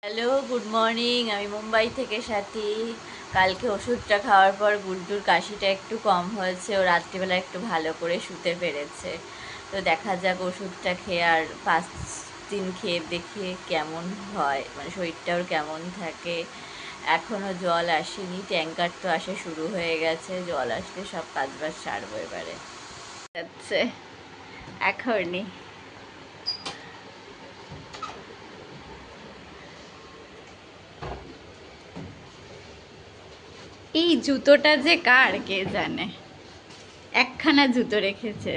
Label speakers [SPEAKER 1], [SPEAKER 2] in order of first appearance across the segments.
[SPEAKER 1] Hello, good morning. আমি মুম্বাই থেকে সাথী। কালকে ওষুধটা খাওয়ার পর গুলটুর কাশিটা একটু কম হয়েছে, ও রাত্রিবেলা একটু ভালো করে শুতে পেরেছে। তো দেখা যাক ওষুধটা খেয়ে আর 5 দিন খেয়ে দেখি কেমন হয়, মানে শরীরটা ওর কেমন থাকে। এখনও জল আসেনি, ট্যাঙ্কার তো আসে শুরু হয়ে গেছে। জল আসলে সব কাজবাজ সারবো এবারে। যাচ্ছে এখনই। এই জুতোটা যে কার কে জানে, একখানা জুতো রেখেছে।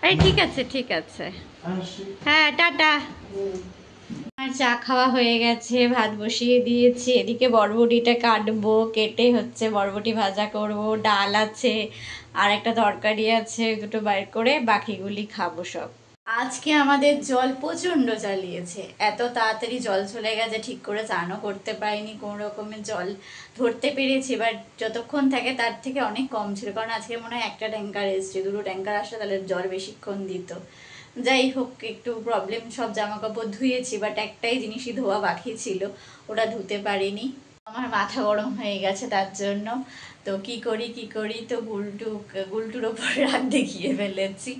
[SPEAKER 1] আরে ঠিক আছে ঠিক আছে, হ্যাঁ টাটা। আমার চা খাওয়া হয়ে গেছে, ভাত বসিয়ে দিয়েছি। এদিকে বরবটিটা কাটবো, কেটে হচ্ছে বরবটি ভাজা করব। ডাল আছে আর একটা তরকারি আছে, দুটো বাইর করে বাকিগুলি খাবো সব। আজকে আমাদের জল প্রচণ্ড চালিয়েছে, এত তাড়াতাড়ি জল চলে গেছে, ঠিক করে স্নানও করতে পারিনি, কোনো রকমের জল ধরতে পেরেছি। এবার যতক্ষণ থাকে তার থেকে অনেক কম ছিল, কারণ আজকে মনে হয় একটা ট্যাঙ্কার এসছে, দুটো ট্যাঙ্কার আসলে তাহলে জল বেশিক্ষণ দিত। যাই হোক, একটু প্রবলেম, সব জামা কাপড় ধুয়েছি, বাট একটাই জিনিসই ধোয়া বাকি ছিল, ওটা ধুতে পারিনি। আমার মাথা গরম হয়ে গেছে তার জন্য। তো কি করি, তো গুলটুর ওপর রাগ দেখিয়ে ফেলেছি।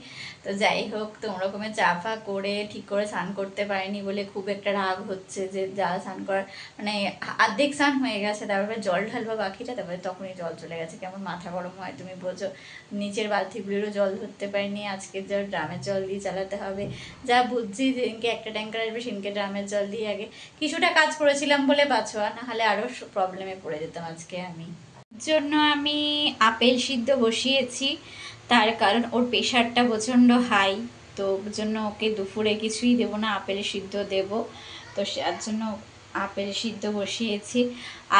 [SPEAKER 1] তো যাই হোক, তো ওরকমের চা ফা করে ঠিক করে স্নান করতে পারিনি বলে খুব একটা রাগ হচ্ছে, যে যা স্নান করার মানে অর্ধেক স্নান হয়ে গেছে, তারপরে জল ঢালবা বাকিটা, তারপরে তখনই জল চলে গেছে। কেমন মাথা গরম হয় তুমি বোঝো। নিচের বালতিগুলিরও জল ধরতে পারিনি, আজকে যা ড্রামের জল দিয়ে চালাতে হবে। যা বুঝছি যেদিনকে একটা ট্যাঙ্কার আসবে সেদিনকে ড্রামের জল দিয়ে আগে কিছুটা কাজ করেছিলাম বলে বাঁচোয়া, না হলে আরও প্রবলেমে পড়ে যেতাম আজকে আমি। জন্য আমি আপেল সিদ্ধ বসিয়েছি, তার কারণ ওর প্রেশারটা প্রচণ্ড হাই। তো জন্য ওকে দুপুরে কিছুই দেবো না, আপেল সিদ্ধ দেব। তো তার জন্য আপেল সিদ্ধ বসিয়েছি।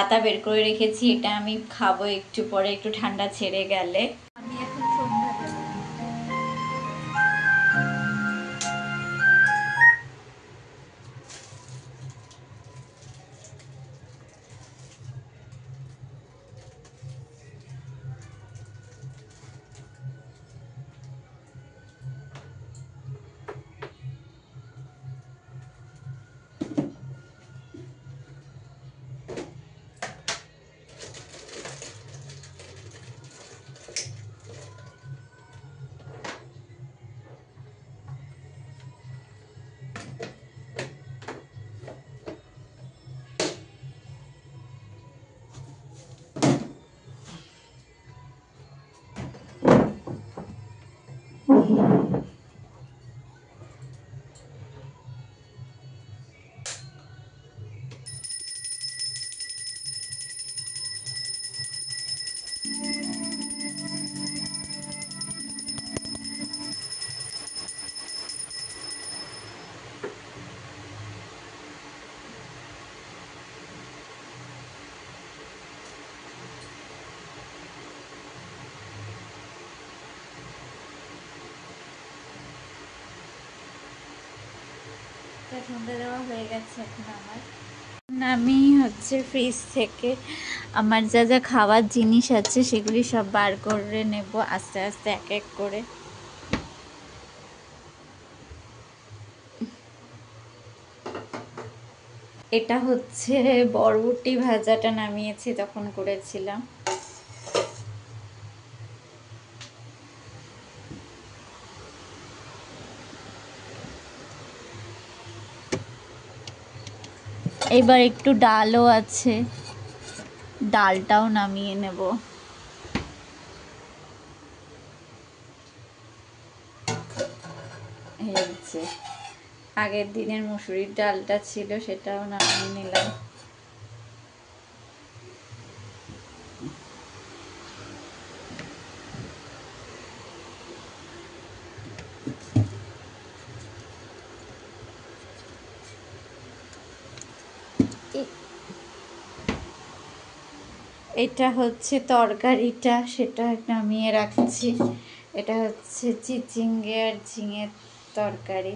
[SPEAKER 1] আতা বের করে রেখেছি, এটা আমি খাবো একটু পরে, একটু ঠান্ডা ছেড়ে গেলে। আমি এখন সন্ধ্যা দেবো। সন্ধ্যা দেওয়া হয়ে গেছে এখন আমার। আমি হচ্ছে ফ্রিজ থেকে আমার যা যা খাওয়ার জিনিস আছে সেগুলি সব বার করে নেব আস্তে আস্তে এক এক করে। এটা হচ্ছে বরবটি ভাজাটা নামিয়েছি, তখন করেছিলাম। এবার একটু ডালও আছে, ডালটাও নামিয়ে নেব। এই যে আগের দিনের মুসুরির ডালটা ছিল, সেটাও নামিয়ে নিলাম। এটা হচ্ছে তরকারিটা, সেটা নামিয়ে রাখছি। এটা হচ্ছে চিচিঙ্গে আর ঝিঙের তরকারি।